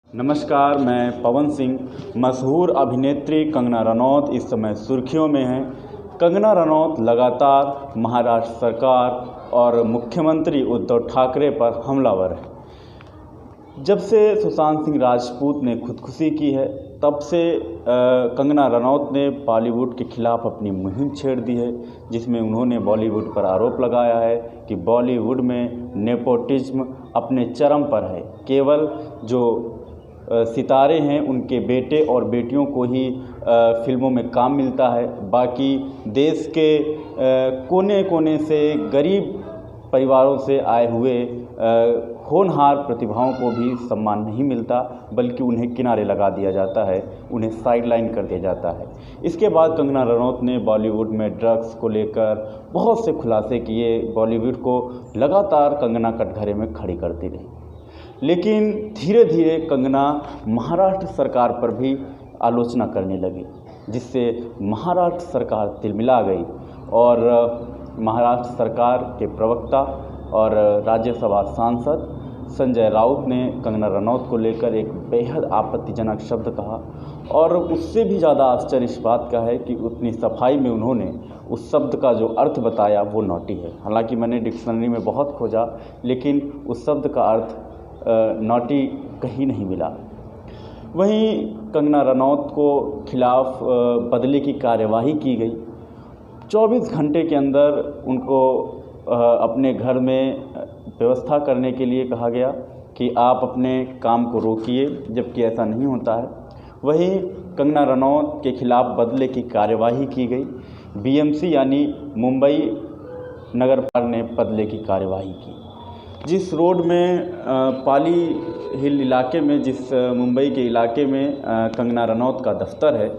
नमस्कार, मैं पवन सिंह। मशहूर अभिनेत्री कंगना रनौत इस समय सुर्खियों में हैं। कंगना रनौत लगातार महाराष्ट्र सरकार और मुख्यमंत्री उद्धव ठाकरे पर हमलावर है। जब से सुशांत सिंह राजपूत ने खुदकुशी की है, तब से कंगना रनौत ने बॉलीवुड के खिलाफ अपनी मुहिम छेड़ दी है, जिसमें उन्होंने बॉलीवुड पर आरोप लगाया है कि बॉलीवुड में नेपोटिज्म अपने चरम पर है। केवल जो सितारे हैं उनके बेटे और बेटियों को ही फिल्मों में काम मिलता है, बाकी देश के कोने कोने से गरीब परिवारों से आए हुए होनहार प्रतिभाओं को भी सम्मान नहीं मिलता, बल्कि उन्हें किनारे लगा दिया जाता है, उन्हें साइडलाइन कर दिया जाता है। इसके बाद कंगना रनौत ने बॉलीवुड में ड्रग्स को लेकर बहुत से खुलासे किए, बॉलीवुड को लगातार कंगना कटघरे में खड़ी करती रही। लेकिन धीरे धीरे कंगना महाराष्ट्र सरकार पर भी आलोचना करने लगी, जिससे महाराष्ट्र सरकार तिलमिला गई और महाराष्ट्र सरकार के प्रवक्ता और राज्यसभा सांसद संजय राउत ने कंगना रनौत को लेकर एक बेहद आपत्तिजनक शब्द कहा। और उससे भी ज़्यादा आश्चर्य इस बात का है कि उतनी सफाई में उन्होंने उस शब्द का जो अर्थ बताया वो नॉटी है। हालांकि मैंने डिक्शनरी में बहुत खोजा, लेकिन उस शब्द का अर्थ नॉटी कहीं नहीं मिला। वहीं कंगना रनौत को खिलाफ बदले की कार्यवाही की गई। 24 घंटे के अंदर उनको अपने घर में व्यवस्था करने के लिए कहा गया कि आप अपने काम को रोकिए, जबकि ऐसा नहीं होता है। वहीं कंगना रनौत के खिलाफ बदले की कार्यवाही की गई। बीएमसी यानी मुंबई नगर पालिका ने बदले की कार्यवाही की। जिस रोड में पाली हिल इलाके में, जिस मुंबई के इलाके में कंगना रनौत का दफ्तर है,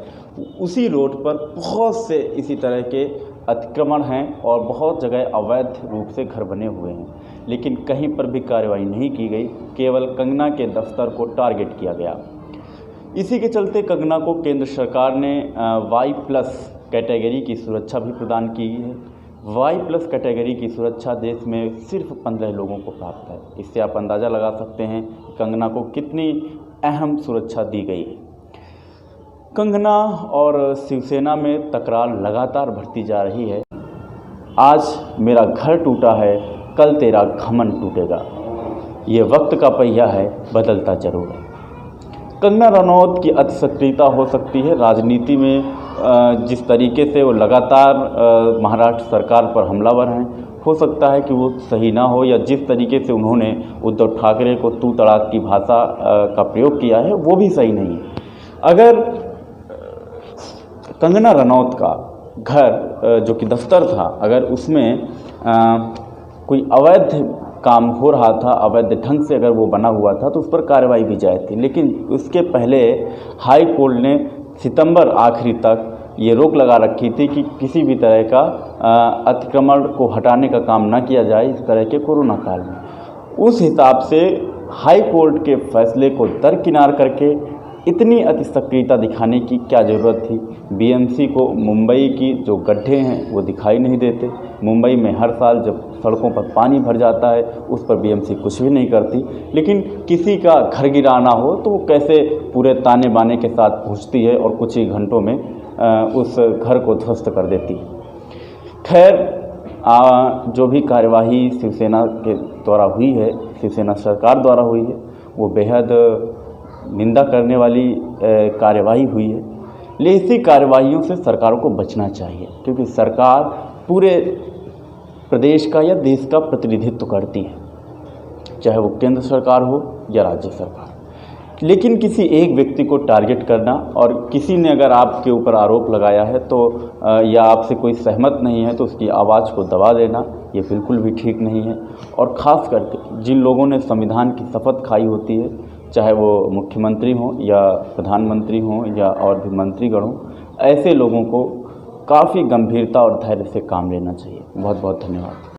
उसी रोड पर बहुत से इसी तरह के अतिक्रमण हैं और बहुत जगह अवैध रूप से घर बने हुए हैं, लेकिन कहीं पर भी कार्रवाई नहीं की गई। केवल कंगना के दफ्तर को टारगेट किया गया। इसी के चलते कंगना को केंद्र सरकार ने Y+ कैटेगरी की सुरक्षा भी प्रदान की है। Y+ कैटेगरी की सुरक्षा देश में सिर्फ 15 लोगों को प्राप्त है। इससे आप अंदाज़ा लगा सकते हैं कि कंगना को कितनी अहम सुरक्षा दी गई है। कंगना और शिवसेना में तकरार लगातार बढ़ती जा रही है। आज मेरा घर टूटा है, कल तेरा घमंड टूटेगा। ये वक्त का पहिया है, बदलता जरूर है। कंगना रनौत की अतिसक्रियता हो सकती है राजनीति में। जिस तरीके से वो लगातार महाराष्ट्र सरकार पर हमलावर हैं, हो सकता है कि वो सही ना हो, या जिस तरीके से उन्होंने उद्धव ठाकरे को तू तड़ाक की भाषा का प्रयोग किया है वो भी सही नहीं है। अगर कंगना रनौत का घर जो कि दफ्तर था, अगर उसमें कोई अवैध काम हो रहा था, अवैध ढंग से अगर वो बना हुआ था, तो उस पर कार्रवाई भी जायज़ थी। लेकिन उसके पहले हाई कोर्ट ने सितंबर आखिरी तक ये रोक लगा रखी थी कि किसी भी तरह का अतिक्रमण को हटाने का काम ना किया जाए इस तरह के कोरोना काल में। उस हिसाब से हाई कोर्ट के फैसले को दरकिनार करके इतनी अतिसक्रियता दिखाने की क्या ज़रूरत थी। बीएमसी को मुंबई की जो गड्ढे हैं वो दिखाई नहीं देते। मुंबई में हर साल जब सड़कों पर पानी भर जाता है, उस पर बीएमसी कुछ भी नहीं करती, लेकिन किसी का घर गिराना हो तो वो कैसे पूरे ताने बाने के साथ पहुंचती है और कुछ ही घंटों में उस घर को ध्वस्त कर देती है। खैर, जो भी कार्यवाही शिवसेना के द्वारा हुई है, शिवसेना सरकार द्वारा हुई है, वो बेहद निंदा करने वाली कार्यवाही हुई है। लेकिन इसी कार्यवाहियों से सरकारों को बचना चाहिए, क्योंकि सरकार पूरे प्रदेश का या देश का प्रतिनिधित्व करती है, चाहे वो केंद्र सरकार हो या राज्य सरकार। लेकिन किसी एक व्यक्ति को टारगेट करना, और किसी ने अगर आपके ऊपर आरोप लगाया है तो या आपसे कोई सहमत नहीं है तो उसकी आवाज़ को दबा देना, ये बिल्कुल भी ठीक नहीं है। और ख़ास करके जिन लोगों ने संविधान की शपथ खाई होती है, चाहे वो मुख्यमंत्री हों या प्रधानमंत्री हों या और भी मंत्रीगण हों, ऐसे लोगों को काफ़ी गंभीरता और धैर्य से काम लेना चाहिए। बहुत बहुत धन्यवाद।